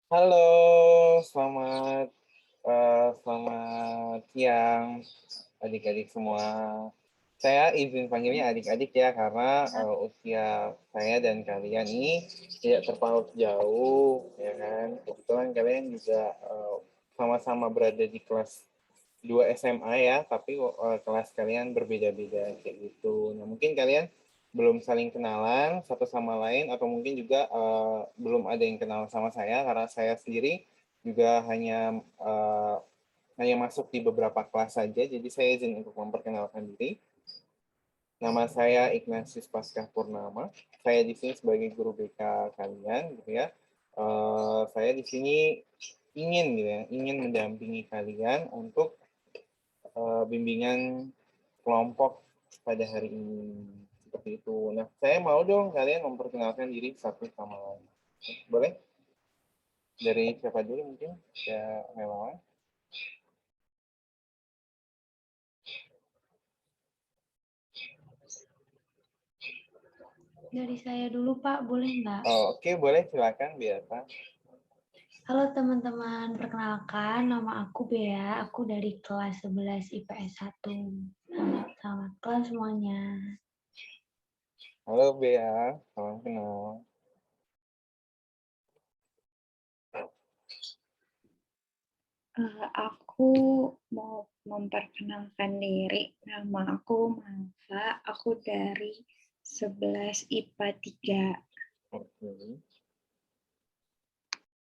Halo, selamat selamat siang adik-adik semua. Saya izin panggilnya adik-adik ya karena usia saya dan kalian ini tidak terpaut jauh, ya kan. Kebetulan kalian juga sama-sama berada di kelas 2 SMA ya, tapi kelas kalian berbeda-beda kayak gitu. Nah, mungkin kalian belum saling kenalan satu sama lain atau mungkin juga belum ada yang kenal sama saya karena saya sendiri juga hanya masuk di beberapa kelas saja. Jadi saya izin untuk memperkenalkan diri. Nama saya Ignatius Paskah Purnama. Saya di sini sebagai guru BK kalian, gitu ya. Saya di sini ingin mendampingi kalian untuk bimbingan kelompok pada hari ini. Seperti itu. Nah, saya mau dong kalian memperkenalkan diri satu sama lain. Boleh? Dari siapa dulu mungkin? Ya, relawan. Dari saya dulu, Pak, boleh nggak? Oke, boleh. Silakan, biasa. Halo teman-teman, perkenalkan nama aku Bea, aku dari kelas 11 IPS 1. Selamat kelas semuanya. Halo, Bea. Salam kenal. Aku mau memperkenalkan diri. Nama aku Malva. Aku dari 11 IPA 3. Oke.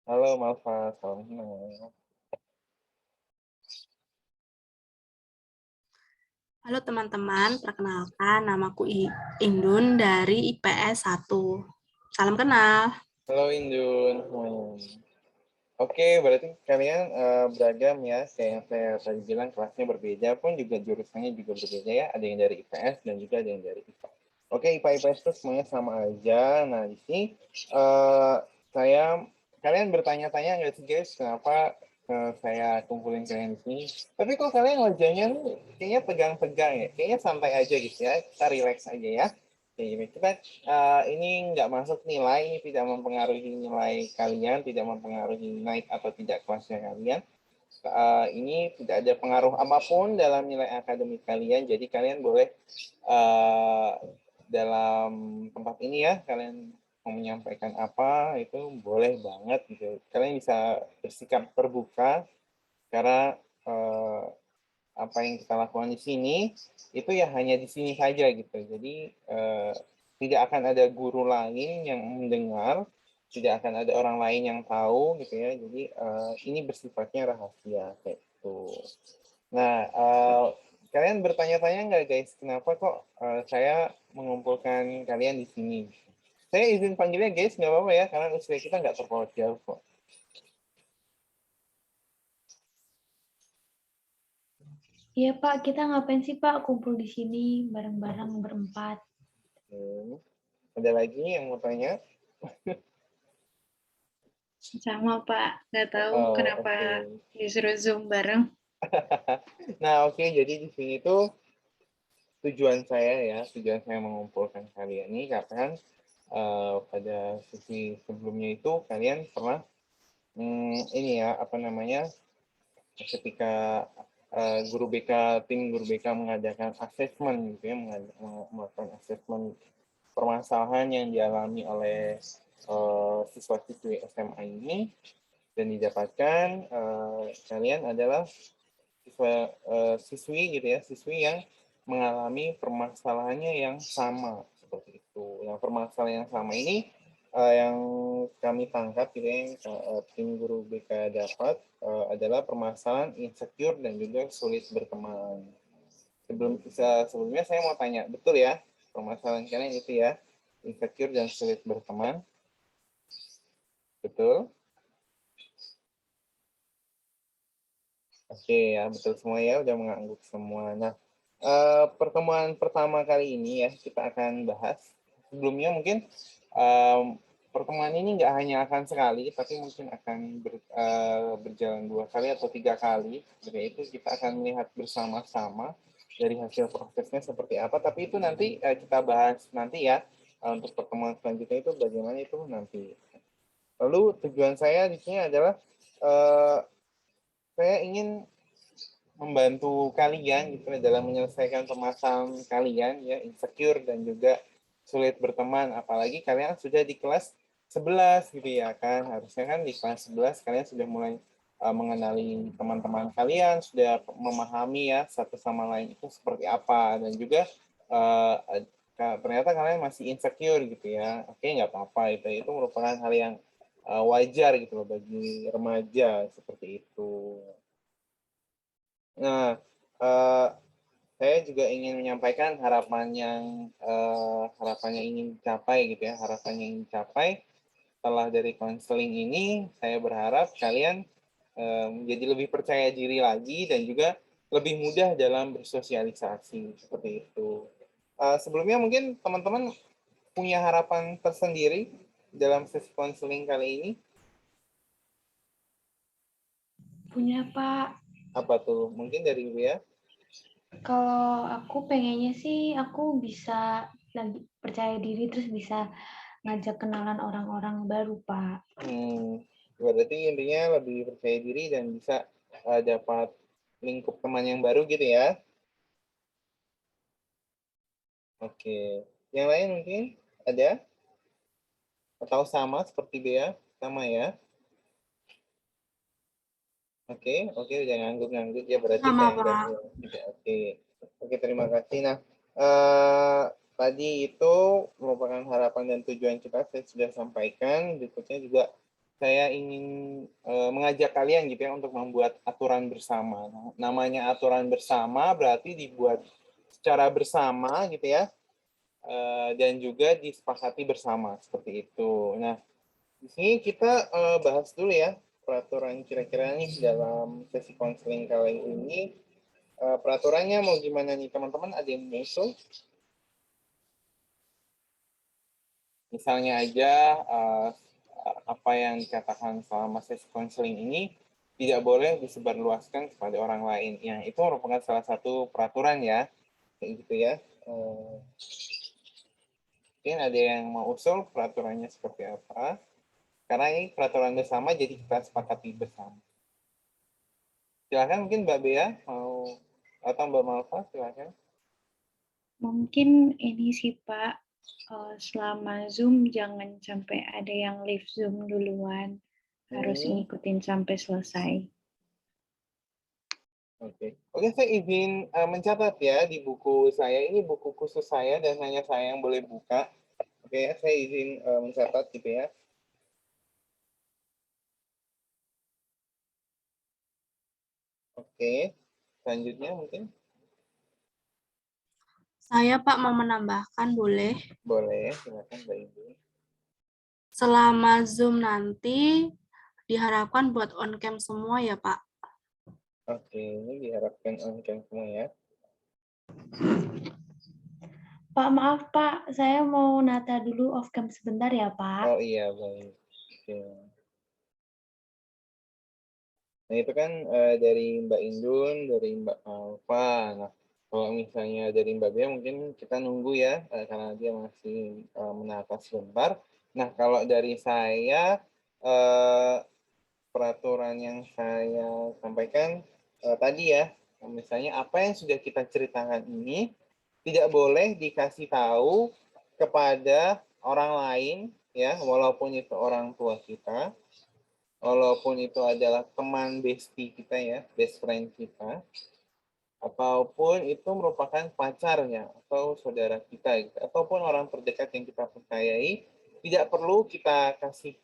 Halo, Malva. Salam kenal. Halo teman-teman, perkenalkan namaku Indun dari IPS 1. Salam kenal. Halo, Indun. Oke, berarti kalian beragam ya. Kayak yang saya tadi bilang, kelasnya berbeda pun juga jurusannya juga berbeda ya. Ada yang dari IPS dan juga ada yang dari IPA. Oke, IPA IPS itu semuanya sama aja. Nah, di sini kalian bertanya-tanya nggak sih guys, kenapa saya kumpulin kalian di sini? Tapi kok kalian wajahnya kayaknya pegang-pegang ya, kayaknya santai aja gitu ya. Kita relax aja ya. Oke, kita ini nggak masuk nilai, ini tidak mempengaruhi nilai kalian, tidak mempengaruhi naik atau tidak kelasnya kalian. Ini tidak ada pengaruh apapun dalam nilai akademik kalian, jadi kalian boleh dalam tempat ini ya, kalian mau menyampaikan apa itu boleh banget gitu. Kalian bisa bersikap terbuka karena apa yang kita lakukan di sini itu ya hanya di sini saja gitu. Jadi tidak akan ada guru lain yang mendengar, tidak akan ada orang lain yang tahu gitu ya. Jadi ini bersifatnya rahasia kayak gitu. Nah, kalian bertanya-tanya nggak guys, kenapa kok saya mengumpulkan kalian di sini? Saya izin panggilnya guys, nggak apa-apa ya, karena usia kita nggak terpaut jauh kok. Iya Pak, kita ngapain sih Pak kumpul di sini bareng-bareng berempat? Ada lagi yang mau tanya? Sama Pak, nggak tahu kenapa Oke. disuruh Zoom bareng. Nah, oke, jadi di sini tuh tujuan saya mengumpulkan kalian ini karena pada sesi sebelumnya itu kalian pernah ini ya apa namanya ketika tim guru BK mengadakan asesmen gitu ya, melakukan asesmen permasalahan yang dialami oleh siswa-siswi SMA ini dan didapatkan kalian adalah siswi gitu ya, siswi yang mengalami permasalahannya yang sama seperti itu. Yang permasalahan yang sama ini yang kami tangkap gitu ya, yang tim guru BK dapat adalah permasalahan insecure dan juga sulit berteman. Sebelumnya saya mau tanya, betul ya permasalahan kalian itu ya, insecure dan sulit berteman? Betul? Oke ya, betul semua ya, udah mengangguk semua. Nah, pertemuan pertama kali ini ya, kita akan bahas. Sebelumnya mungkin pertemuan ini nggak hanya akan sekali, tapi mungkin akan berjalan 2 kali atau 3 kali. Jadi itu kita akan melihat bersama-sama dari hasil prosesnya seperti apa. Tapi itu nanti kita bahas nanti ya, untuk pertemuan selanjutnya itu bagaimana itu nanti. Lalu tujuan saya di sini adalah saya ingin membantu kalian gitu dalam menyelesaikan permasalahan kalian ya, insecure dan juga sulit berteman, apalagi kalian sudah di kelas 11 gitu ya kan. Harusnya kan di kelas 11 kalian sudah mulai mengenali teman-teman kalian, sudah memahami ya satu sama lain itu seperti apa, dan juga ternyata kalian masih insecure gitu ya. Oke, nggak apa-apa, itu merupakan hal yang wajar gitu loh bagi remaja seperti itu. Nah, saya juga ingin menyampaikan harapannya ingin dicapai gitu ya, harapannya ingin dicapai setelah dari konseling ini. Saya berharap kalian menjadi lebih percaya diri lagi dan juga lebih mudah dalam bersosialisasi seperti itu. Sebelumnya mungkin teman-teman punya harapan tersendiri dalam sesi konseling kali ini? Punya, Pak. Apa tuh? Mungkin dari Ibu ya? Kalau aku pengennya sih aku bisa lagi percaya diri terus bisa ngajak kenalan orang-orang baru, Pak. Berarti intinya lebih percaya diri dan bisa dapat lingkup teman yang baru gitu ya. Oke. Yang lain mungkin ada? Atau sama seperti Bea? Sama ya? Oke, udah ngangguk-ngangguk ya, berarti Sama, saya Pak. enggak. Oke, terima kasih. Nah, tadi itu merupakan harapan dan tujuan kita, saya sudah sampaikan. Berikutnya juga saya ingin mengajak kalian gitu ya untuk membuat aturan bersama. Nah, namanya aturan bersama berarti dibuat secara bersama gitu ya, dan juga disepakati bersama seperti itu. Nah, di sini kita bahas dulu ya peraturan kira-kira nih dalam sesi konseling kali ini. Peraturannya mau gimana nih teman-teman? Ada yang mengusul? Misalnya aja apa yang dikatakan selama sesi konseling ini tidak boleh disebarluaskan kepada orang lain. Yang itu merupakan salah satu peraturan ya, kayak gitu ya. Mungkin ada yang mau usul peraturannya seperti apa? Karena ini peraturan bersama, jadi kita sepakati bersama. Silakan mungkin Mbak Bea mau, atau Mbak Malva silakan. Mungkin ini sih Pak, selama Zoom jangan sampai ada yang leave Zoom duluan, harus ngikutin sampai selesai. Oke, saya izin mencatat ya di buku saya, ini buku khusus saya dan hanya saya yang boleh buka. Oke, saya izin mencatat gitu ya. Oke, selanjutnya mungkin. Saya, Pak, mau menambahkan, boleh? Boleh, silakan Mbak Ibu. Selama Zoom nanti diharapkan buat on cam semua ya, Pak? Oke, ini diharapkan on cam semua ya. Pak, maaf Pak, saya mau nata dulu off cam sebentar ya Pak. Oh iya, baik. Oke. Nah itu kan dari Mbak Indun, dari Mbak Alfa. Nah kalau misalnya dari Mbak Bea mungkin kita nunggu ya, karena dia masih menata sebentar. Nah kalau dari saya, peraturan yang saya sampaikan tadi ya, misalnya apa yang sudah kita ceritakan ini tidak boleh dikasih tahu kepada orang lain ya, walaupun itu orang tua kita, walaupun itu adalah teman bestie kita ya, best friend kita, ataupun itu merupakan pacarnya atau saudara kita, gitu, ataupun orang terdekat yang kita percayai, tidak perlu kita kasih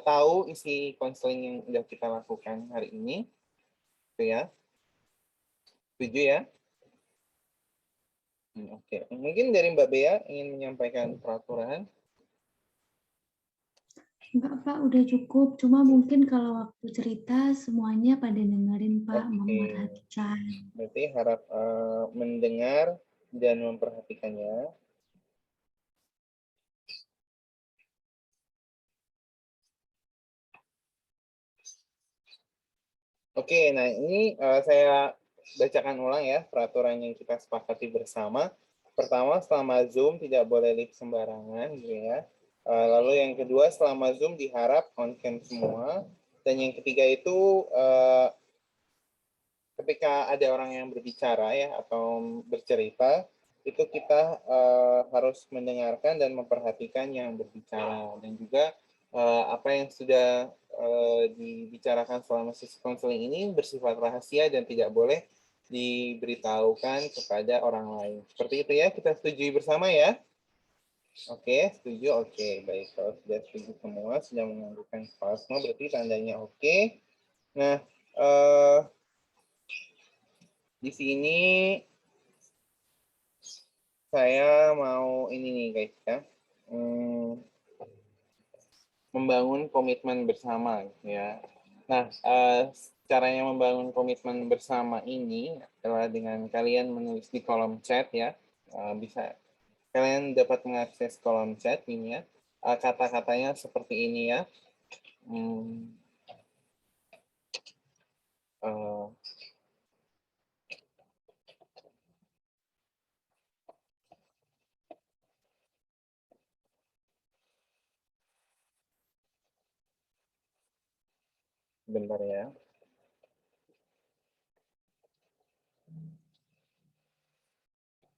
tahu isi konseling yang sudah kita lakukan hari ini, gitu ya. Setuju ya? Oke, mungkin dari Mbak Bea ingin menyampaikan peraturan. Enggak Pak, udah cukup. Cuma mungkin kalau waktu cerita semuanya pada dengerin Pak, memperhatikan. Berarti harap mendengar dan memperhatikannya. Oke, nah ini saya bacakan ulang ya peraturan yang kita sepakati bersama. Pertama, selama Zoom tidak boleh live sembarangan, gitu ya. Lalu yang kedua, selama Zoom diharap on cam semua. Dan yang ketiga itu ketika ada orang yang berbicara ya atau bercerita, itu kita harus mendengarkan dan memperhatikan yang berbicara, dan juga apa yang sudah dibicarakan selama sesi konseling ini bersifat rahasia dan tidak boleh diberitahukan kepada orang lain. Seperti itu ya, kita setujui bersama ya. Oke, setuju. Oke, baik. Kalau sudah setuju semua, sudah menganggukkan kepala semua, berarti tandanya oke. Nah, di sini saya mau ini nih guys ya, membangun komitmen bersama ya. Nah, caranya membangun komitmen bersama ini adalah dengan kalian menulis di kolom chat ya. Bisa kalian dapat mengakses kolom chat ini ya. Kata-katanya seperti ini ya. Bentar ya.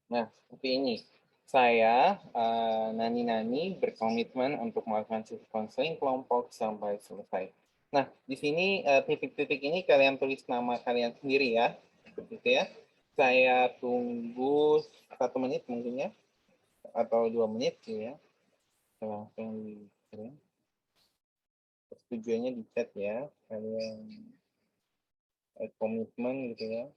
Nah, seperti ini. Saya, Nani-Nani, berkomitmen untuk melakukan sesi konseling kelompok sampai selesai. Nah, di sini titik-titik ini kalian tulis nama kalian sendiri ya. Seperti itu ya. Saya tunggu 1 menit mungkin ya. Atau 2 menit gitu ya. Langsung dikirim. Persetujuannya di chat ya. Kalian komitmen gitu ya.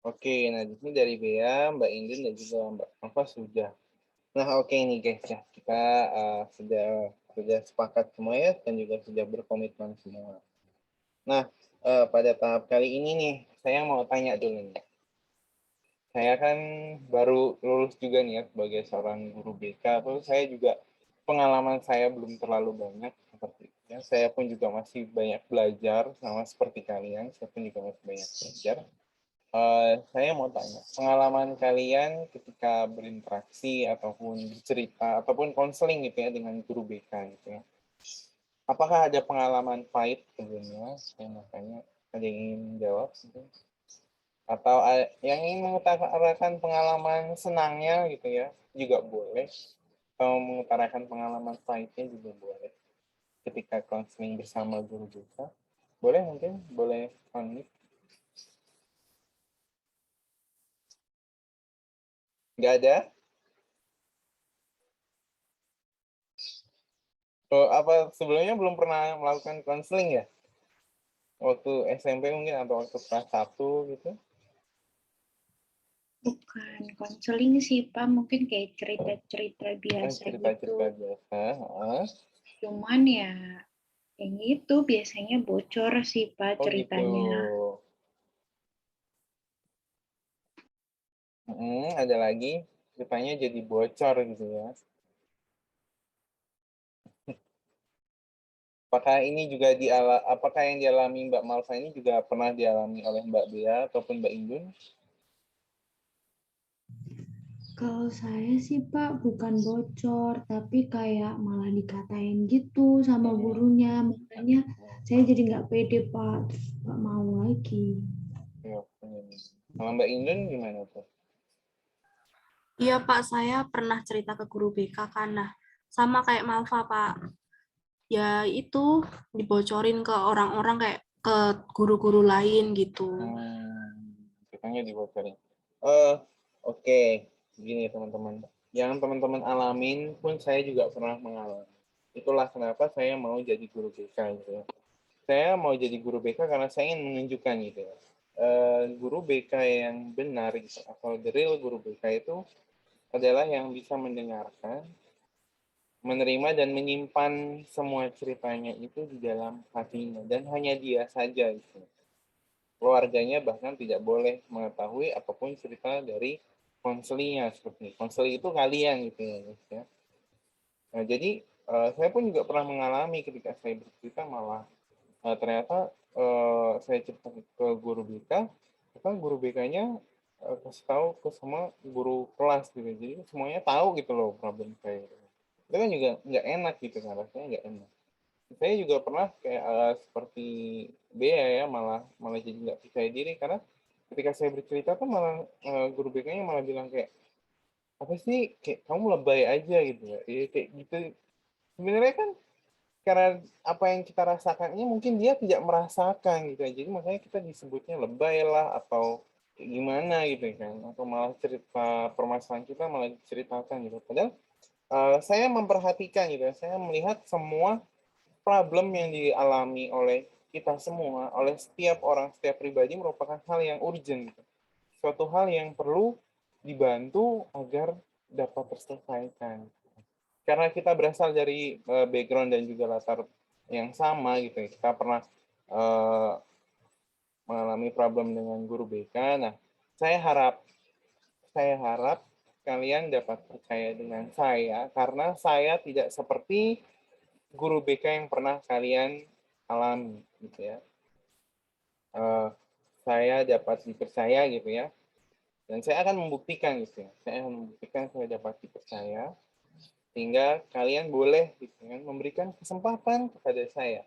Oke, nah di sini dari Bea, Mbak Indun dan juga Mbak Nova sudah. Nah, oke nih guys ya, kita sudah sepakat semua ya dan juga sudah berkomitmen semua. Nah, pada tahap kali ini nih, saya mau tanya dulu nih. Saya kan baru lulus juga nih ya sebagai seorang guru BK, terus saya juga pengalaman saya belum terlalu banyak seperti itu ya. Saya pun juga masih banyak belajar sama seperti kalian, saya pun juga masih banyak belajar. Saya mau tanya, pengalaman kalian ketika berinteraksi ataupun bercerita ataupun konseling gitu ya dengan guru BK gitu ya. Apakah ada pengalaman pahit sebelumnya? Saya mau tanya, ada yang ingin jawab? Gitu? Atau yang ingin mengutarakan pengalaman senangnya gitu ya, juga boleh. Atau mengutarakan pengalaman pahitnya juga boleh. Ketika konseling bersama guru BK. Boleh mungkin? Boleh unmute. Nggak ada? Oh, apa sebelumnya belum pernah melakukan konseling ya? Waktu SMP mungkin atau waktu kelas 1 gitu? Bukan konseling sih, Pak. Mungkin kayak cerita-cerita biasa Cerita-cerita gitu. biasa. Cuman ya, yang itu biasanya bocor sih, Pak, Oh gitu. ceritanya. Ada lagi, ceritanya jadi bocor gitu ya. Apakah ini juga apakah yang dialami Mbak Malva ini juga pernah dialami oleh Mbak Bea ataupun Mbak Indun? Kalau saya sih Pak bukan bocor, tapi kayak malah dikatain gitu sama gurunya. Makanya saya jadi nggak pede Pak, terus nggak mau lagi. Kalau Mbak Indun gimana tuh? Iya Pak, saya pernah cerita ke guru BK karena sama kayak Malva Pak. Ya itu dibocorin ke orang-orang kayak ke guru-guru lain gitu. Ceritanya dibocorin. Oke. Gini teman-teman. Yang teman-teman alamin pun saya juga pernah mengalami. Itulah kenapa saya mau jadi guru BK gitu ya. Saya mau jadi guru BK karena saya ingin menunjukkan gitu ya. Guru BK yang benar gitu, atau the real guru BK itu adalah yang bisa mendengarkan, menerima dan menyimpan semua ceritanya itu di dalam hatinya dan hanya dia saja gitu. keluarganya bahkan tidak boleh mengetahui apapun cerita dari konselingnya seperti konseling itu kalian gitu ya, guys, ya. Nah, jadi saya pun juga pernah mengalami ketika saya bercerita malah ternyata saya cerita ke guru BK, ternyata guru BK-nya kasih tahu ke semua guru kelas gitu. Jadi semuanya tahu gitu loh problem saya. Itu kan juga nggak enak gitu kan, rasanya nggak enak. Saya juga pernah kayak seperti Bea ya, malah jadi nggak percaya diri karena ketika saya bercerita tuh malah guru BK-nya malah bilang kayak apa sih, kayak kamu lebay aja gitu ya. Iya kayak gitu. Sebenarnya kan karena apa yang kita rasakan ini mungkin dia tidak merasakan gitu ya. Jadi makanya kita disebutnya lebay lah atau kayak gimana gitu kan, atau malah cerita permasalahan kita malah diceritakan gitu. Padahal saya memperhatikan gitu ya, saya melihat semua problem yang dialami oleh kita semua, oleh setiap orang, setiap pribadi merupakan hal yang urgent gitu. Suatu hal yang perlu dibantu agar dapat terselesaikan. Karena kita berasal dari background dan juga latar yang sama gitu ya. Kita pernah mengalami problem dengan guru BK. Nah, saya harap kalian dapat percaya dengan saya karena saya tidak seperti guru BK yang pernah kalian alami gitu ya. Saya dapat dipercaya gitu ya. Dan saya akan membuktikan gitu ya. Saya akan membuktikan saya dapat dipercaya sehingga kalian boleh gitu kan memberikan kesempatan kepada saya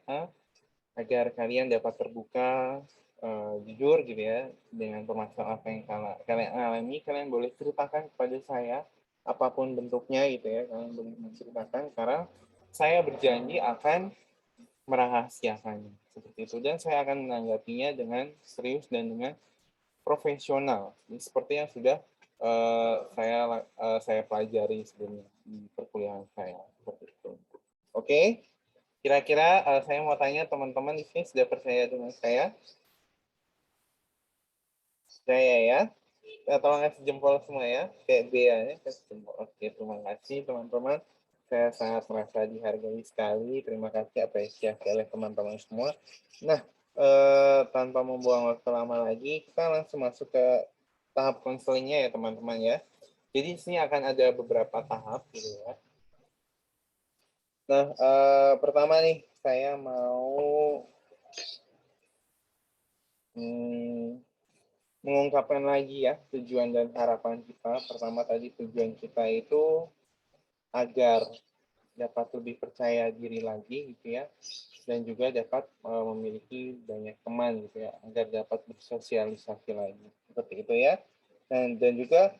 agar kalian dapat terbuka jujur gitu ya dengan permasalahan apa yang kalian alami. Kalian boleh ceritakan kepada saya apapun bentuknya gitu ya, kalian boleh menceritakan karena saya berjanji akan merahasiakannya seperti itu dan saya akan menanggapinya dengan serius dan dengan profesional seperti yang sudah saya pelajari sebelumnya di perkuliahan saya seperti itu. Oke, kira-kira saya mau tanya teman-teman di sini sudah percaya dengan saya? Percaya ya? Tolong kasih jempol semua ya, kayak Bea ya, kasih jempol. Oke, terima kasih teman-teman. Saya sangat merasa dihargai sekali. Terima kasih apresiasi oleh teman-teman semua. Nah, tanpa membuang waktu lama lagi, kita langsung masuk ke tahap konselingnya ya teman-teman ya. Jadi di sini akan ada beberapa tahap gitu ya. Nah, pertama nih saya mau mengungkapkan lagi ya tujuan dan harapan kita. Pertama tadi tujuan kita itu agar dapat lebih percaya diri lagi gitu ya, dan juga dapat memiliki banyak teman gitu ya, agar dapat bersosialisasi lagi seperti itu ya. Dan juga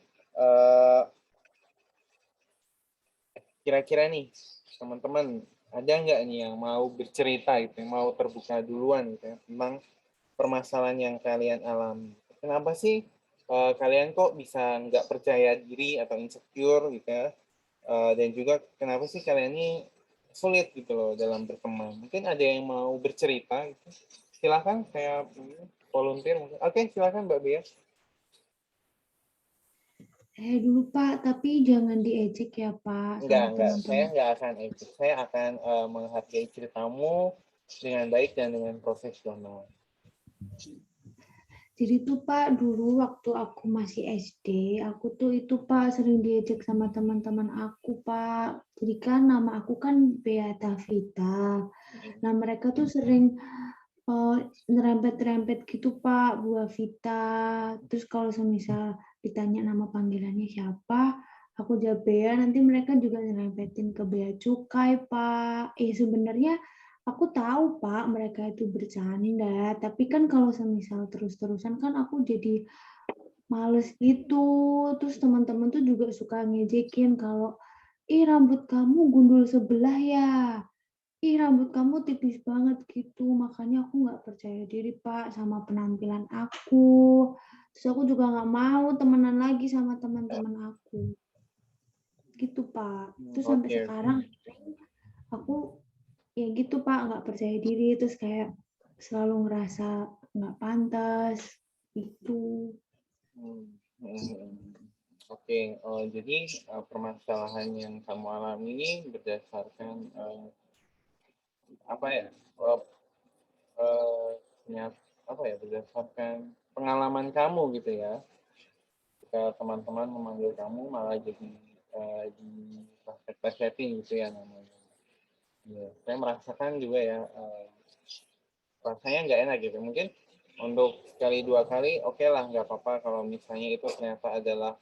kira-kira nih teman-teman ada nggak nih yang mau bercerita gitu, yang mau terbuka duluan gitu ya, tentang permasalahan yang kalian alami. Kenapa sih kalian kok bisa nggak percaya diri atau insecure gitu ya? Dan juga kenapa sih kalian ini sulit gitu loh dalam berteman? Mungkin ada yang mau bercerita gitu. Silakan, saya volunteer mungkin. Oke, silakan Mbak Bia. Saya dulu Pak, tapi jangan diejek ya Pak sama Enggak. Saya teman-teman. nggak akan ikut. Saya akan menghargai ceritamu dengan baik dan dengan profesional. Jadi tuh Pak, dulu waktu aku masih SD, aku tuh itu Pak sering diejek sama teman-teman aku Pak. Jadi kan nama aku kan Beata Vita. Nah mereka tuh sering nerempet-nerempet gitu Pak, Buah Vita. Terus kalau semisal ditanya nama panggilannya siapa, aku jawab Bea, nanti mereka juga nyerempetin ke Bea Cukai Pak. Sebenarnya aku tahu Pak mereka itu bercanda, tapi kan kalau semisal terus-terusan kan aku jadi males gitu. Terus teman-teman tuh juga suka ngejekin kalau, rambut kamu gundul sebelah ya. Rambut kamu tipis banget gitu, makanya aku nggak percaya diri Pak sama penampilan aku. Terus aku juga nggak mau temenan lagi sama teman-teman aku. Gitu Pak. Terus sampai Oke. sekarang aku ya gitu Pak, nggak percaya diri, terus kayak selalu ngerasa nggak pantas gitu. Oke, jadi permasalahan yang kamu alami ini berdasarkan apa ya? apa ya, berdasarkan pengalaman kamu gitu ya. Jika teman-teman memanggil kamu malah jadi di plesetin gitu ya namanya. Ya, saya merasakan juga ya rasanya nggak enak gitu. Mungkin untuk sekali dua kali oke lah, nggak apa-apa kalau misalnya itu ternyata adalah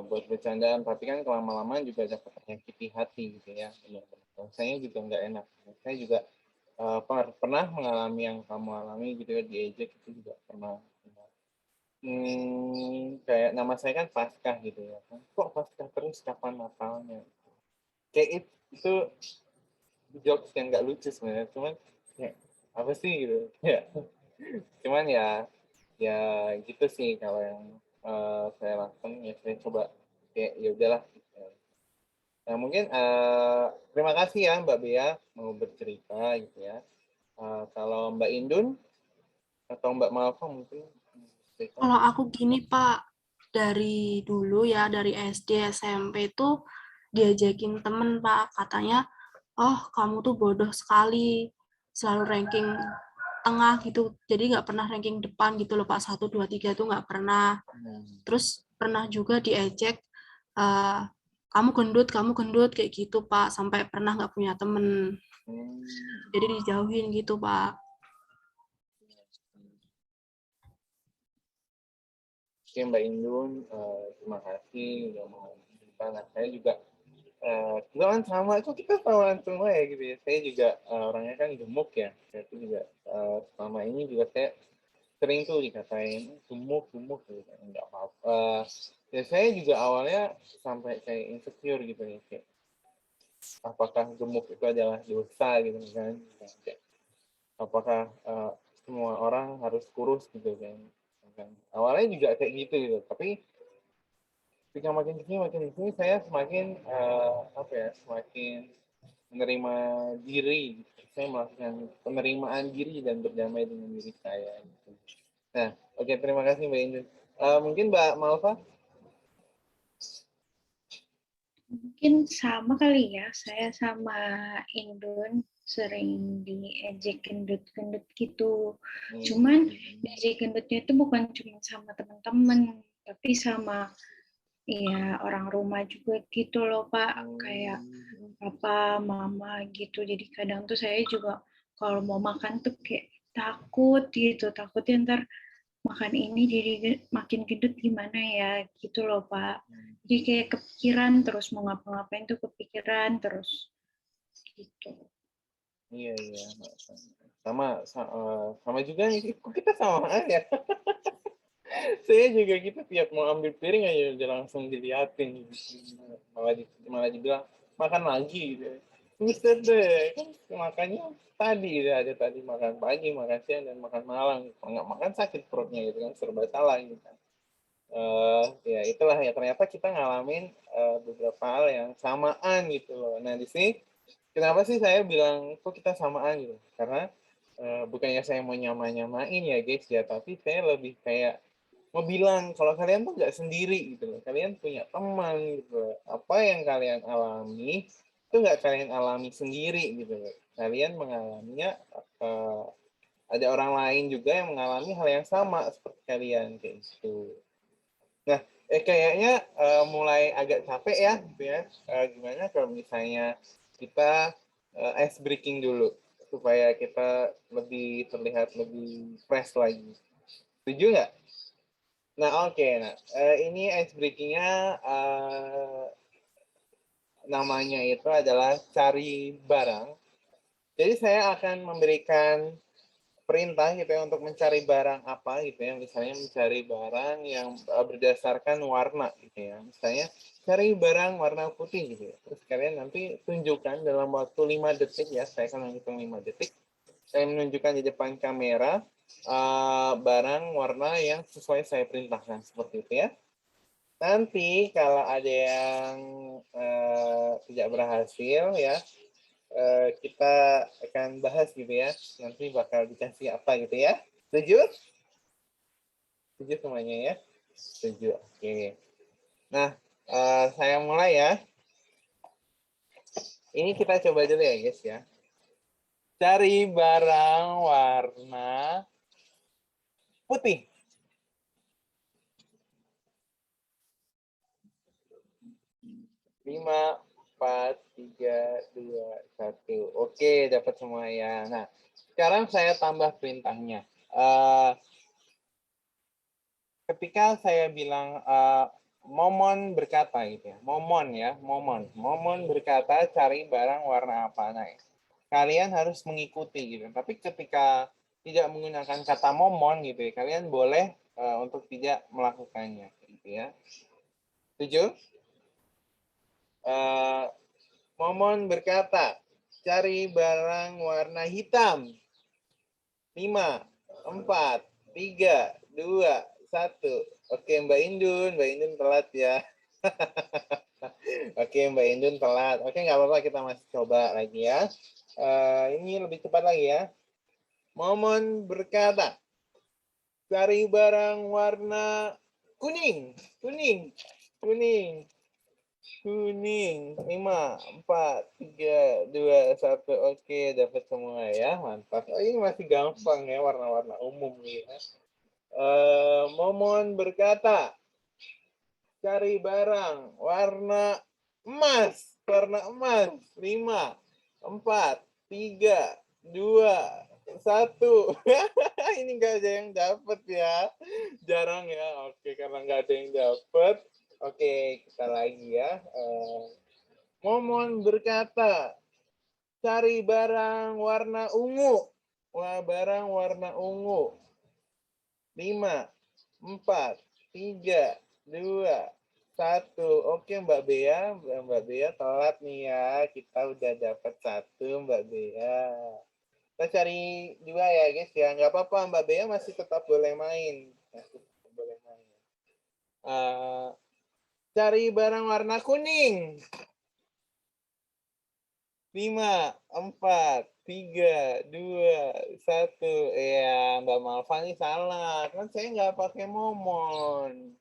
buat bercandaan, tapi kan kelama-lamaan juga dapat menyakiti hati gitu ya. Saya juga nggak enak. Saya juga pernah mengalami yang kamu alami gitu ya, diejek itu juga pernah. Kayak nama saya kan Paskah gitu ya. Kok Paskah terus, kapan Natalnya? Kayak itu jokes yang nggak lucu sebenarnya, cuman ya, apa sih gitu ya. Cuman ya gitu sih kalau yang saya lakukan, ya saya coba kayak ya udahlah. Nah mungkin terima kasih ya Mbak Bea mau bercerita gitu ya. Kalau Mbak Indun atau Mbak Malva mungkin cerita. Kalau aku gini Pak, dari dulu ya, dari SD, SMP tuh diajakin temen Pak, katanya, oh kamu tuh bodoh sekali, selalu ranking tengah gitu, jadi nggak pernah ranking depan gitu loh Pak, 1, 2, 3 tuh nggak pernah. Terus pernah juga diejek, kamu gendut, kayak gitu Pak, sampai pernah nggak punya temen. Jadi dijauhin gitu Pak. Oke Mbak Indun, terima kasih udah mau cerita. Nah saya juga kebetulan sama, itu kita sama semua ya gitu ya. Saya juga orangnya kan gemuk ya. Saya itu juga selama ini juga saya sering tuh dikatain gemuk gitu. Enggak apa-apa. Ya saya juga awalnya sampai kayak insecure gitu ya. Kayak, apakah gemuk itu adalah dosa gitu kan? Kayak, apakah semua orang harus kurus gitu kan? Awalnya juga kayak gitu. Tapi ketika makin kesini saya semakin semakin menerima diri. Saya melakukan penerimaan diri dan berdamai dengan diri saya. Gitu. Nah, oke, terima kasih Mbak Indun. Mungkin Mbak Malva? Mungkin sama kali ya, saya sama Indun sering diejek gendut-gendut gitu. Cuman diejek gendutnya itu bukan cuma sama teman-teman, tapi sama ya orang rumah juga gitu loh Pak, kayak papa, mama gitu. Jadi kadang tuh saya juga kalau mau makan tuh kayak takut gitu, takutnya ntar makan ini jadi makin gendut gimana ya gitu loh Pak. Jadi kayak kepikiran terus mau ngapa-ngapain tuh kepikiran terus gitu. Iya. Sama juga nih, kok kita sama aja. Saya juga gitu, tiap mau ambil piring aja udah langsung diliatin. Malah dibilang, makan lagi gitu. Buset deh, kan makannya tadi ada tadi makan pagi, makan siang, dan makan malam. Kalau nggak makan sakit perutnya gitu kan, serba salah gitu kan. Ya itulah ya, ternyata kita ngalamin beberapa hal yang samaan gitu loh. Nah di sini kenapa sih saya bilang kok kita samaan gitu? Karena bukannya saya mau nyamain ya guys ya, tapi saya lebih kayak mau bilang kalau kalian tuh nggak sendiri gitu loh. Kalian punya teman gitu loh. Apa yang kalian alami itu nggak kalian alami sendiri gitu loh. Kalian mengalaminya ada orang lain juga yang mengalami hal yang sama seperti kalian kayak gitu. Nah, kayaknya mulai agak capek ya, gitu ya. Gimana kalau misalnya kita ice breaking dulu supaya kita lebih terlihat lebih fresh lagi. Setuju nggak? Nah, oke. Nah, ini ice breakingnya namanya itu adalah cari barang. Jadi saya akan memberikan perintah gitu ya untuk mencari barang apa gitu ya, misalnya mencari barang yang berdasarkan warna gitu ya, misalnya cari barang warna putih gitu ya, terus kalian nanti tunjukkan dalam waktu 5 detik ya, saya akan menghitung 5 detik, saya menunjukkan di depan kamera barang warna yang sesuai saya perintahkan seperti itu ya. Nanti kalau ada yang tidak berhasil ya, kita akan bahas gitu ya, nanti bakal dikasih apa gitu ya. Setuju? Setuju semuanya ya? Setuju, oke. Nah, saya mulai ya. Ini kita coba dulu ya guys ya. Cari barang warna putih. Lima, 4, 3, 2, 1. Oke, dapat semua ya. Nah, sekarang saya tambah perintahnya. Ketika saya bilang Momon berkata gitu ya, Momon berkata cari barang warna apa. Nah, kalian harus mengikuti gitu. Tapi ketika tidak menggunakan kata Momon gitu ya, kalian boleh untuk tidak melakukannya gitu ya. Setuju? Momon berkata, cari barang warna hitam. 5, 4, 3, 2, 1. Oke, Mbak Indun telat ya. Oke, Mbak Indun telat. Oke, nggak apa-apa, kita masih coba lagi ya. Ini lebih cepat lagi ya. Momon berkata, cari barang warna kuning. 5, 4, 3, 2, 1. Oke, dapat semua ya. Mantap. Oh, ini masih gampang ya, warna-warna umum ya. Momon berkata, cari barang warna emas. 5, 4, 3, 2, 1. Ini nggak ada yang dapat ya. Jarang ya. Oke, karena nggak ada yang dapat. Oke, kita lagi ya. Momon berkata, cari barang warna ungu. Barang warna ungu. 5, 4, 3, 2, 1. Oke, Mbak Bea telat nih ya. Kita udah dapat 1, Mbak Bea. Kita cari 2 ya, guys ya. Nggak apa-apa, Mbak Bea masih tetap boleh main. Cari barang warna kuning. 5, 4, 3, 2, 1. Ya, Mbak Malva nih salah. Kan saya nggak pakai Momon.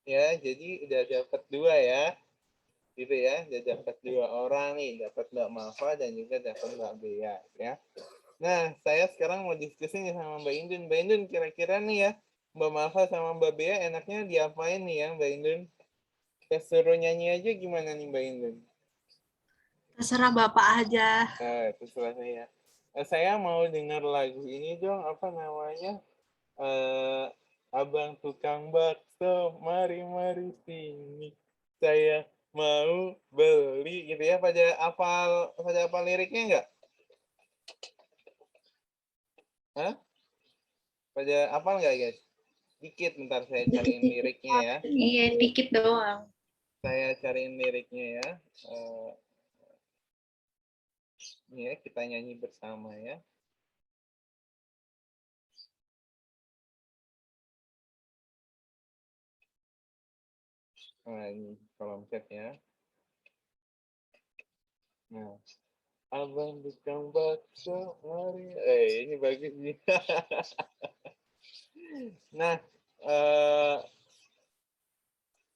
Ya, jadi udah dapat 2 ya. Gitu ya, udah dapat 2 orang nih. Dapat Mbak Malva dan juga dapat Mbak Bea. Ya. Nah, saya sekarang mau diskusi nih sama Mbak Indun. Mbak Indun, kira-kira nih ya, Mbak Malva sama Mbak Bea enaknya diapain nih ya, Mbak Indun? Suruh nyanyi aja gimana nih, Mbak Indun? Terserah Bapak aja. Terserah saya. Saya mau dengar lagu ini dong, apa namanya? Abang tukang bakso, mari sini. Saya mau beli gitu ya. Pada apa liriknya enggak? Hah? Pada apa enggak, guys? Dikit, bentar saya cariin liriknya ya. Iya, dikit doang. Saya cariin liriknya ya. Ini ya, kita nyanyi bersama ya. Nah, ini kolom chat ya. Nah, abang tukang bakso, mari. Ini bagus nih. Nah,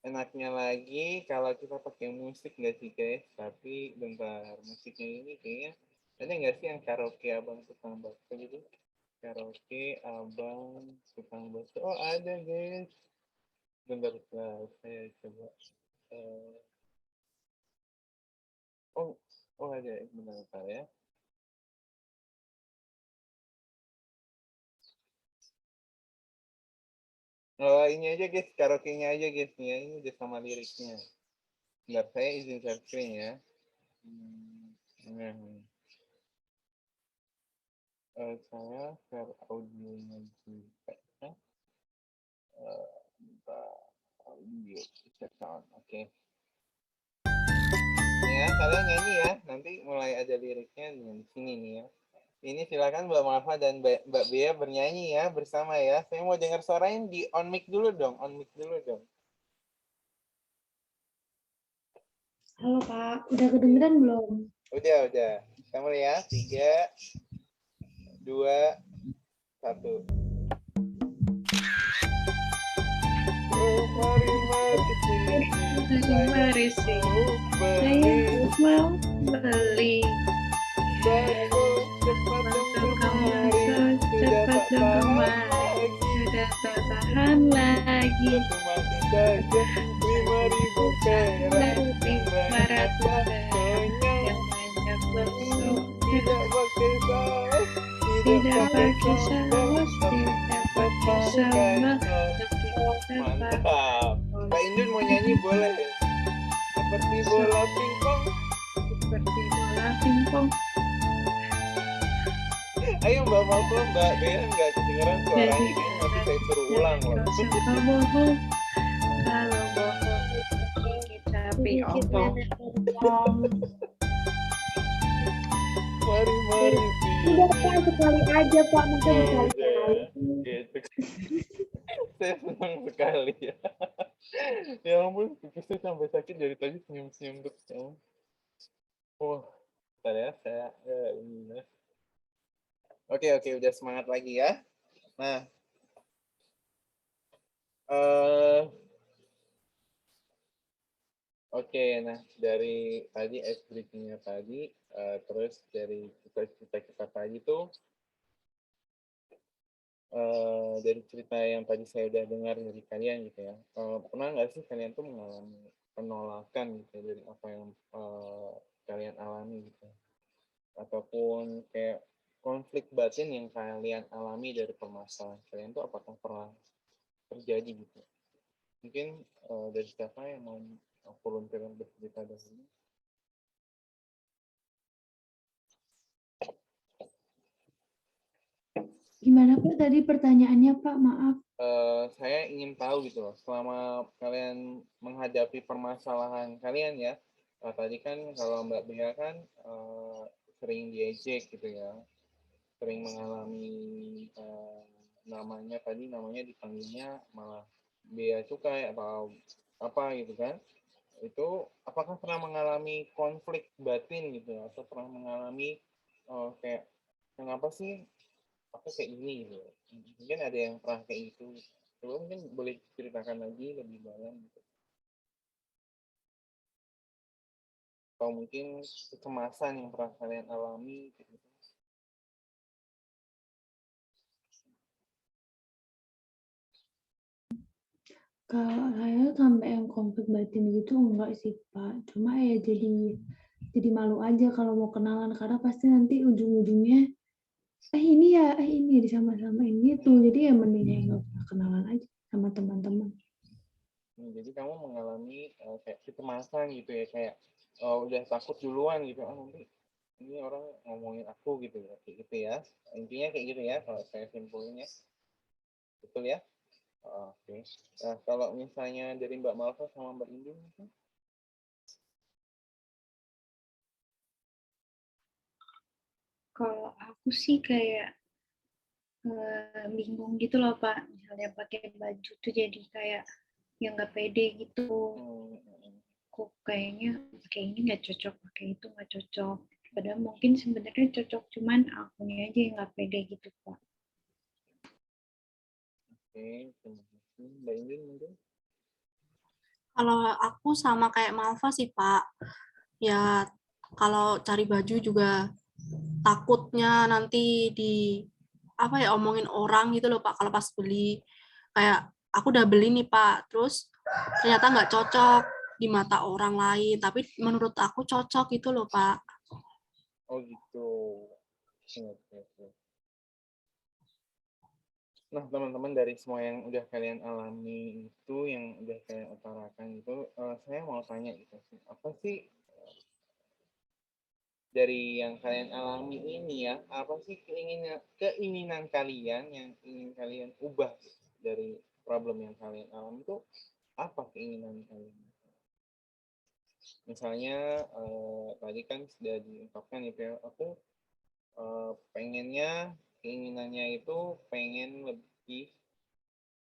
enaknya lagi kalau kita pakai musik nggak sih, guys? Tapi bentar, musiknya ini kayaknya ada nggak sih yang karaoke abang tukang bakso gitu? Karaoke abang tukang bakso. Oh, ada, guys. Bentar, saya coba. Oh ada, bentar ya. Oh, ini aja, guys, karaoke-nya aja, guys, nih ya. Ini udah sama liriknya. Bentar, saya izin share screen ya. Saya share audionya juga. Audio, check on, oke. Ya, kalian nyanyi ya. Nanti mulai ada liriknya di sini nih ya. Ini silakan Mbak Malva dan Mbak Bea bernyanyi ya bersama ya. Saya mau dengar suaranya di on mic dulu dong. Halo Pak, udah kedengeran belum? Udah. Kamu ya, 3, 2, 1. Oh, mari sini. Mari sini. Saya mau beli. Cepat dong kemari. Sudah tak tahan lagi. Satu mati saja 5.000 perak. 500 Kenyang. yang banyak bakso. Tidak pakai saus. Tidak pakai saus, tidak pakai sambal. Mantap. Kak Indun mau nyanyi boleh. Seperti bola pingpong. Seperti bola pingpong. Ayo Mbak Malvo, Mbak Bea nggak kedengeran suaranya, ini nanti saya suruh ulang loh. Suka bohong. Kalau bohong dikit tapi omong. Mari Udah Pak, sekali aja Pak, mungkin sekali-kali. gitu. Saya senang sekali ya. Ya ampun, pipi saya sampai sakit dari tadi senyum-senyum terus. Ya ampun. Wah, bentar ya, saya ini. Oke, udah semangat lagi ya. Nah, oke, nah dari tadi ice breaking-nya tadi, terus dari cerita kita tadi tuh, dari cerita yang tadi saya udah dengar dari kalian gitu ya, pernah nggak sih kalian tuh mengalami penolakan gitu ya, dari apa yang kalian alami gitu, ataupun kayak konflik batin yang kalian alami dari permasalahan kalian tuh apakah pernah terjadi gitu? Mungkin dari siapa yang mau volunteer bercerita dahulu? Gimana Pak tadi pertanyaannya Pak? Maaf. Saya ingin tahu gitu loh, selama kalian menghadapi permasalahan kalian ya, tadi kan kalau Mbak Bea kan sering diejek gitu ya, sering mengalami namanya dipanggilnya malah bea cukai atau apa gitu kan, itu apakah pernah mengalami konflik batin gitu atau pernah mengalami kayak kenapa sih aku kayak gini gitu, mungkin ada yang pernah kayak gitu, coba mungkin boleh ceritakan lagi lebih dalam gitu, atau mungkin kecemasan yang pernah kalian alami gitu. Kalau saya sampai yang konflik batin gitu enggak sih Pak. Cuma ya jadi malu aja kalau mau kenalan karena pasti nanti ujung-ujungnya ini disama-samain gitu. Jadi ya mending ya nggak usah kenalan aja sama teman-teman. Jadi kamu mengalami kayak kecemasan gitu ya, kayak udah takut duluan gitu, nanti ini orang ngomongin aku gitu ya, kayak gitu ya, intinya kayak gitu ya kalau saya simpulnya, betul ya? Oke. Nah, kalau misalnya dari Mbak Malva sama Mbak Indun, Kalau aku sih kayak bingung gitu loh Pak. Misalnya pakai baju tuh jadi kayak yang nggak pede gitu. Kok kayaknya pakai ini nggak cocok, pakai itu nggak cocok. Padahal mungkin sebenarnya cocok, cuman akunya aja yang nggak pede gitu Pak. oke, terima kasih. Mbak Indun mungkin? Kalau aku sama kayak Malva sih, Pak. Ya, kalau cari baju juga takutnya nanti omongin orang gitu loh, Pak. Kalau pas beli, kayak aku udah beli nih, Pak. Terus ternyata nggak cocok di mata orang lain. Tapi menurut aku cocok gitu loh, Pak. Oh gitu. Oke. Nah, teman-teman, dari semua yang udah kalian alami itu, yang udah kalian utarakan itu, saya mau tanya gitu, apa sih dari yang kalian alami ini ya, apa sih keinginan kalian yang ingin kalian ubah dari problem yang kalian alami itu, apa keinginan kalian? Misalnya tadi kan sudah diungkapkan itu ya, aku pengennya, keinginannya itu pengen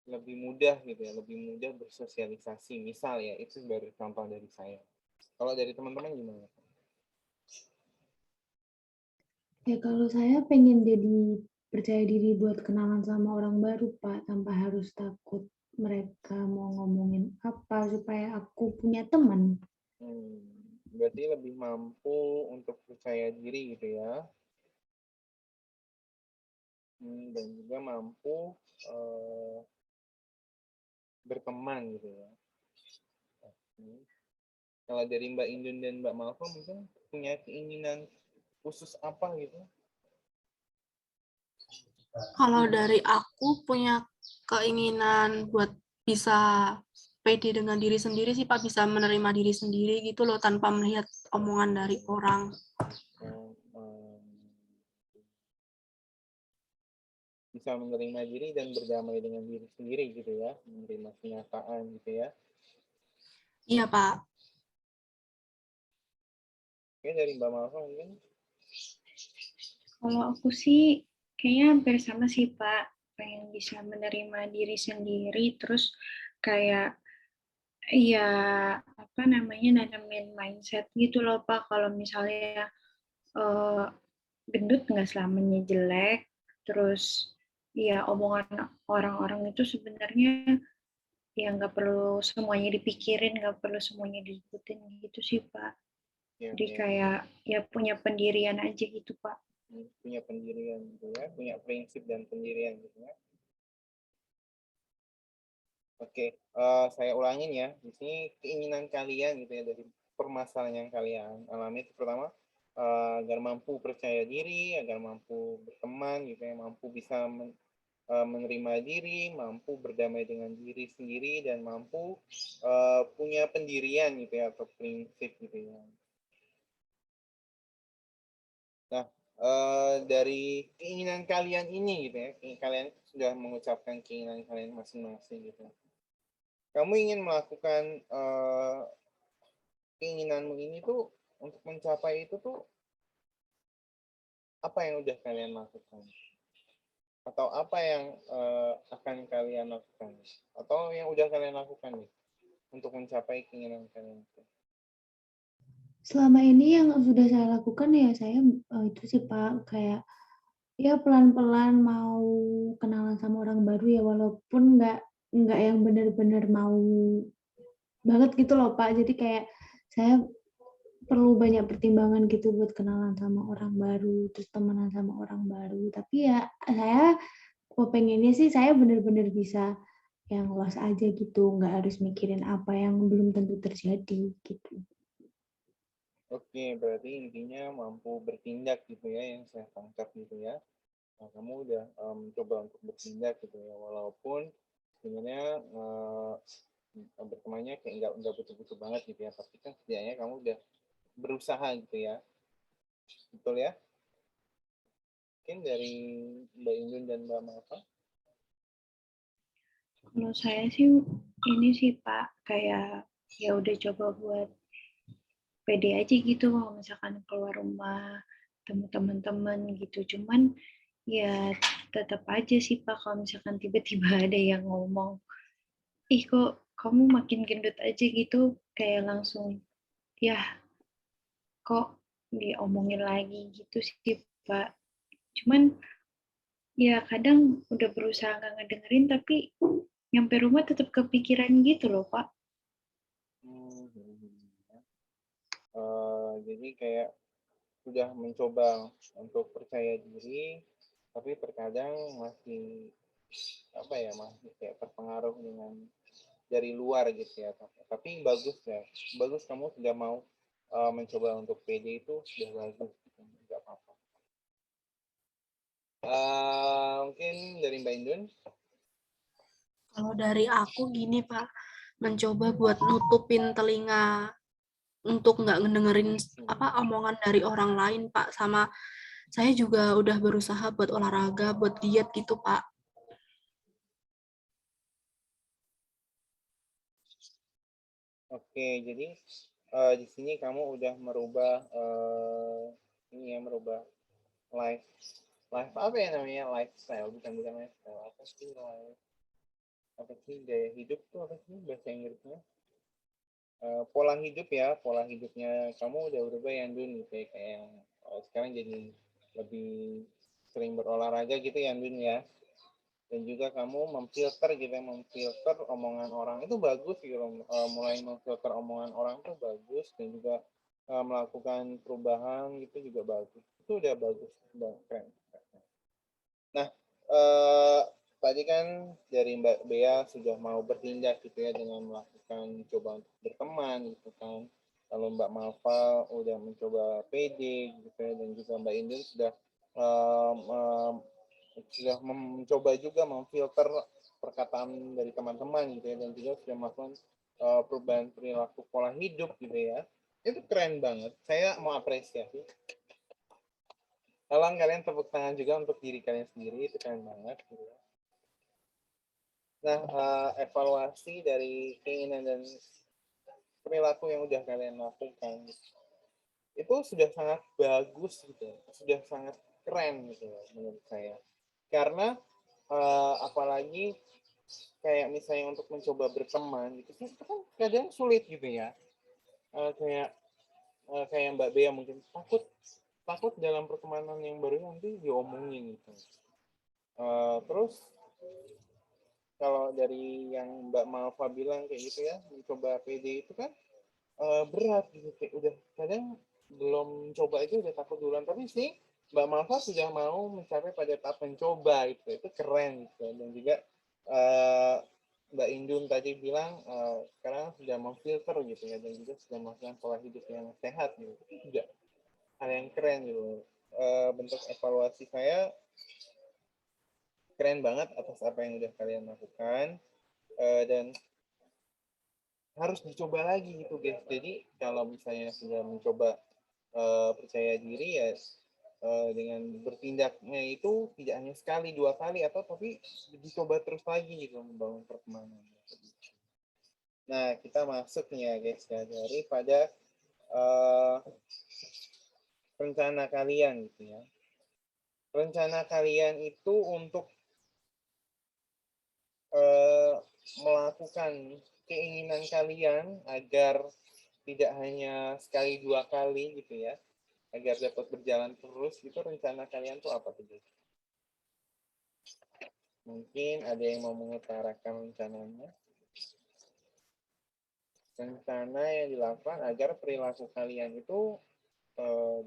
lebih mudah gitu ya, lebih mudah bersosialisasi, misal ya, itu baru contoh dari saya. Kalau dari teman-teman gimana? Ya kalau saya pengen jadi percaya diri buat kenalan sama orang baru Pak, tanpa harus takut mereka mau ngomongin apa, supaya aku punya teman. Berarti lebih mampu untuk percaya diri gitu ya. dan juga mampu berteman gitu ya. Kalau dari Mbak Indun dan Mbak Malva mungkin punya keinginan khusus apa gitu? Kalau dari aku punya keinginan buat bisa pede dengan diri sendiri sih Pak, bisa menerima diri sendiri gitu loh tanpa melihat omongan dari orang. Bisa menerima diri dan berdamai dengan diri sendiri gitu ya, menerima kenyataan gitu ya. Iya Pak. Oke, dari Mbak Malva mungkin. Kalau aku sih kayaknya hampir sama sih Pak, pengen bisa menerima diri sendiri, terus kayak ya apa namanya nanamin mindset gitu loh Pak, kalau misalnya gendut nggak selamanya jelek, terus ya omongan orang-orang itu sebenarnya ya nggak perlu semuanya dipikirin, nggak perlu semuanya diikutin gitu sih Pak. Jadi kayak ya punya pendirian aja gitu Pak. Punya pendirian gitu ya, punya prinsip dan pendirian gitu ya. Oke, saya ulangin ya. Di sini keinginan kalian gitu ya dari permasalahan yang kalian alami itu pertama agar mampu percaya diri, agar mampu berteman gitu ya, mampu bisa menerima diri, mampu berdamai dengan diri sendiri dan mampu punya pendirian gitu ya atau prinsip gitu ya. Nah, dari keinginan kalian ini gitu ya, kalian sudah mengucapkan keinginan kalian masing-masing gitu. Kamu ingin melakukan keinginanmu ini tuh untuk mencapai itu tuh apa yang udah kalian lakukan? Atau apa yang akan kalian lakukan? Atau yang udah kalian lakukan nih untuk mencapai keinginan kalian itu? Selama ini yang sudah saya lakukan ya saya itu sih Pak, kayak ya pelan-pelan mau kenalan sama orang baru ya walaupun nggak yang benar-benar mau banget gitu loh Pak. Jadi kayak saya perlu banyak pertimbangan gitu buat kenalan sama orang baru, terus temenan sama orang baru. Tapi ya saya pengennya sih saya benar-benar bisa yang luas aja gitu, nggak harus mikirin apa yang belum tentu terjadi gitu. Oke, berarti intinya mampu bertindak gitu ya yang saya tangkap gitu ya. Nah, kamu udah coba untuk bertindak gitu ya, walaupun sebenarnya bertemannya kayak nggak betul-betul banget gitu ya, tapi kan setidaknya kamu udah berusaha gitu ya, betul ya? Mungkin dari Mbak Indun dan Mbak Malva. Kalau saya sih ini sih Pak, kayak ya udah coba buat pede aja gitu kalau misalkan keluar rumah, ketemu teman-teman gitu. Cuman ya tetap aja sih Pak kalau misalkan tiba-tiba ada yang ngomong, ih kok kamu makin gendut aja gitu, kayak langsung ya kok diomongin lagi gitu sih Pak. Cuman ya kadang udah berusaha nggak ngedengerin tapi nyampe rumah tetap kepikiran gitu loh Pak. Jadi kayak sudah mencoba untuk percaya diri, tapi terkadang masih apa ya, masih kayak terpengaruh dengan dari luar gitu ya. Tapi bagus ya, bagus kamu sudah mau mencoba untuk pede itu sudah bagus, nggak apa-apa. Mungkin dari Mbak Indun. Kalau dari aku gini Pak, mencoba buat nutupin telinga untuk nggak ngedengerin apa omongan dari orang lain Pak, sama saya juga udah berusaha buat olahraga, buat diet gitu Pak. Oke, jadi di sini kamu udah merubah ini ya, merubah life apa ya namanya, lifestyle, bukan lifestyle, apa sih apa sih gaya hidup tuh apa sih bahasa Inggrisnya, pola hidup ya, pola hidupnya kamu udah berubah ya Dun gitu ya, kayak yang sekarang jadi lebih sering berolahraga gitu ya Dun ya, dan juga kamu memfilter gitu ya, memfilter omongan orang itu bagus gitu, mulai memfilter omongan orang itu bagus, dan juga melakukan perubahan gitu juga bagus, itu udah bagus, keren. Nah, tadi kan dari Mbak Bea sudah mau bertindak gitu ya dengan melakukan coba untuk berteman gitu kan. Kalau Mbak Malva udah mencoba PD gitu ya, dan juga Mbak Indun sudah mencoba juga memfilter perkataan dari teman-teman gitu ya, dan juga sudah melakukan perubahan perilaku pola hidup gitu ya. Itu keren banget. Saya mau apresiasi. Tolong kalian tepuk tangan juga untuk diri kalian sendiri, itu keren banget gitu ya. Nah, evaluasi dari keinginan dan perilaku yang udah kalian lakukan itu sudah sangat bagus gitu, sudah sangat keren gitu menurut saya. Karena apalagi kayak misalnya untuk mencoba berteman gitu, itu kan kadang sulit gitu ya. Kayak Mbak Bea mungkin takut dalam pertemanan yang baru nanti diomongin gitu. Terus kalau dari yang Mbak Malva bilang kayak gitu ya, mencoba PD itu kan berat gitu, kayak udah kadang belum coba itu udah takut duluan, tapi sih Mbak Malva sudah mau mencapai pada tahap mencoba itu keren gitu. Dan juga Mbak Indun tadi bilang sekarang sudah memfilter gitu ya, dan juga sudah melakukan pola hidup yang sehat gitu, itu juga hal yang keren gitu. Bentuk evaluasi saya keren banget atas apa yang udah kalian lakukan, dan harus dicoba lagi gitu guys. Jadi kalau misalnya sudah mencoba percaya diri ya, dengan bertindaknya itu tidak hanya sekali dua kali atau tapi dicoba terus lagi gitu membangun pertemanan. Nah, kita masuk nih ya guys ya, daripada rencana kalian gitu ya. Rencana kalian itu untuk melakukan keinginan kalian agar tidak hanya sekali dua kali gitu ya, agar dapat berjalan terus gitu, rencana kalian tuh apa tuh? Mungkin ada yang mau mengutarakan rencananya. Rencana yang dilakukan agar perilaku kalian itu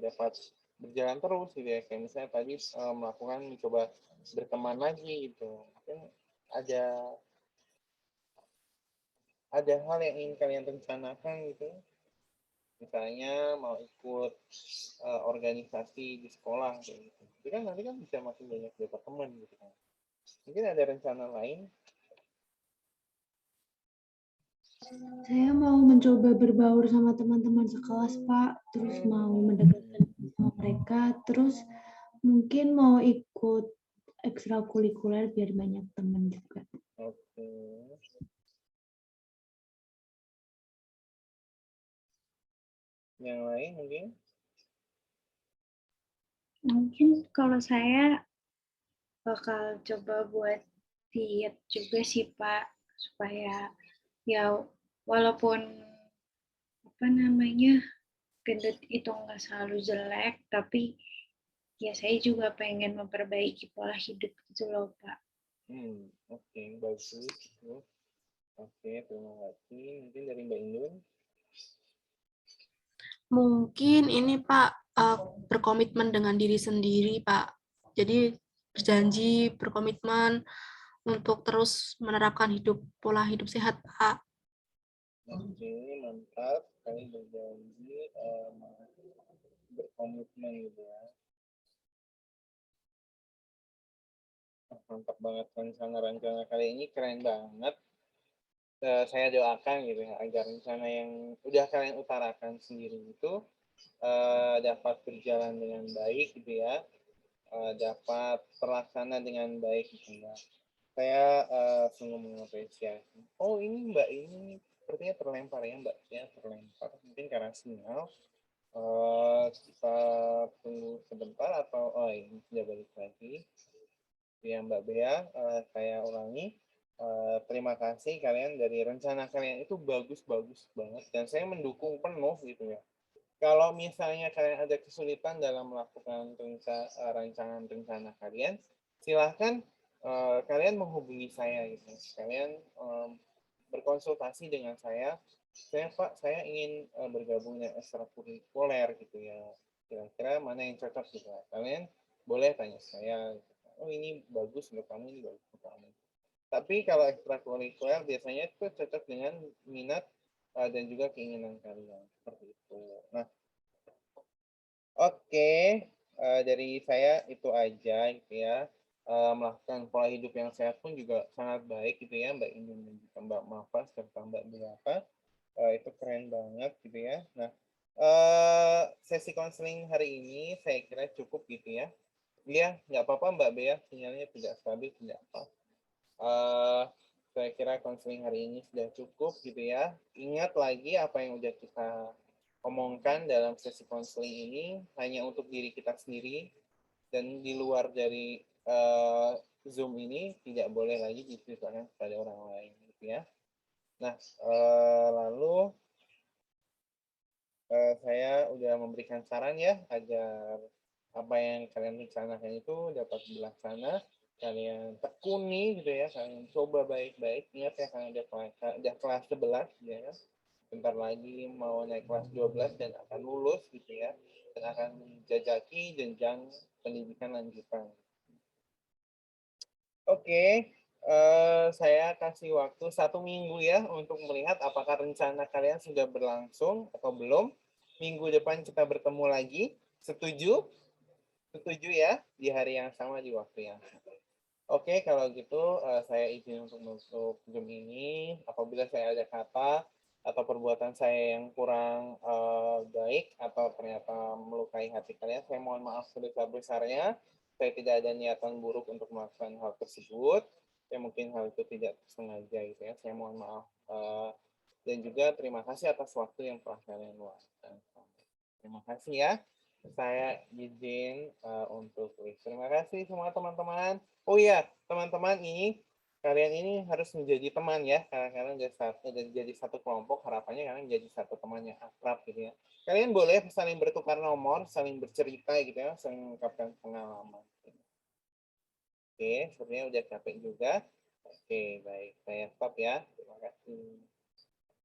dapat berjalan terus gitu ya. Kayak misalnya tadi mencoba berteman lagi gitu. Mungkin ada hal yang ingin kalian rencanakan gitu. Misalnya mau ikut organisasi di sekolah kayak gitu. Itu kan nanti kan bisa makin banyak dapat teman gitu kan. Mungkin ada rencana lain. Saya mau mencoba berbaur sama teman-teman sekelas, Pak. Terus mau mendekatkan sama mereka. Terus mungkin mau ikut ekstrakurikuler biar banyak teman juga. Oke. Yang lain mungkin? Mungkin kalau saya bakal coba buat diet juga sih Pak, supaya ya walaupun apa namanya gendut itu nggak selalu jelek, tapi ya saya juga pengen memperbaiki pola hidup gitu loh Pak. Oke, bagus. Oke, terima kasih. Mungkin dari Mbak Indun. Mungkin ini Pak, berkomitmen dengan diri sendiri Pak. Jadi berjanji, berkomitmen untuk terus menerapkan pola hidup sehat Pak. Oke, mantap. Kalian berjanji berkomitmen gitu ya. Mantap banget rencana-rencana kali ini, keren banget. Saya doakan gitu ya, agar rencana yang udah kalian utarakan sendiri itu dapat berjalan dengan baik gitu ya, dapat terlaksana dengan baik gitu ya. Saya sungguh mengapresiasi. Oh ini Mbak ini sepertinya terlempar ya Mbak ya, terlempar mungkin karena sinyal. Kita tunggu sebentar atau ini sudah balik lagi ya Mbak Bea. Saya ulangi, terima kasih kalian, dari rencana kalian itu bagus-bagus banget dan saya mendukung penuh gitu ya. Kalau misalnya kalian ada kesulitan dalam melakukan rancangan rencana kalian, silahkan kalian menghubungi saya gitu. Kalian berkonsultasi dengan saya. Pak, saya ingin bergabung dengan ekstrakurikuler gitu ya. Kira-kira mana yang cocok gitu. Kalian boleh tanya saya. Gitu. oh ini bagus untuk kamu, ini bagus untuk kamu. Tapi kalau ekstrakurikuler biasanya itu cocok dengan minat dan juga keinginan kalian seperti itu. Nah, oke, dari saya itu aja gitu ya. Melakukan pola hidup yang sehat pun juga sangat baik gitu ya, Mbak Indun dan juga Mbak Mafa serta Mbak Beata. Itu keren banget gitu ya. Nah, sesi konseling hari ini saya kira cukup gitu ya. Iya, nggak apa-apa Mbak Bea, sinyalnya tidak stabil, tidak apa. Saya kira konseling hari ini sudah cukup gitu ya. Ingat lagi apa yang udah kita omongkan dalam sesi konseling ini hanya untuk diri kita sendiri, dan di luar dari Zoom ini tidak boleh lagi diceritakan kepada orang lain gitu ya. Nah, lalu saya udah memberikan saran ya agar apa yang kalian rencanakan itu dapat dilaksana. Kalian tekuni gitu ya, kalian coba baik-baik. Ingat ya, kalian udah kelas 11 ya kan. Bentar lagi mau naik kelas 12 dan akan lulus gitu ya, dan akan menjajaki jenjang pendidikan lanjutan. Oke, saya kasih waktu 1 minggu ya untuk melihat apakah rencana kalian sudah berlangsung atau belum. Minggu depan kita bertemu lagi. Setuju? Setuju ya, di hari yang sama, di waktu yang sama. Oke, kalau gitu saya izin untuk menutup Zoom ini. Apabila saya ada kata atau perbuatan saya yang kurang baik atau ternyata melukai hati kalian, saya mohon maaf sebesar-besarnya. Saya tidak ada niatan buruk untuk melakukan hal tersebut. Ya mungkin hal itu tidak sengaja gitu ya. Saya mohon maaf. Dan juga terima kasih atas waktu yang telah kalian luangkan. Terima kasih ya. Saya izin untuk tulis. Terima kasih semua teman-teman. Oh iya, teman-teman ini, kalian ini harus menjadi teman ya. Karena kalian jadi satu kelompok, harapannya kalian jadi satu teman yang akrab gitu ya. Kalian boleh saling bertukar nomor, saling bercerita gitu ya, saling mengungkapkan pengalaman. Oke, sepertinya udah capek juga. Oke, baik. Saya stop ya. Terima kasih.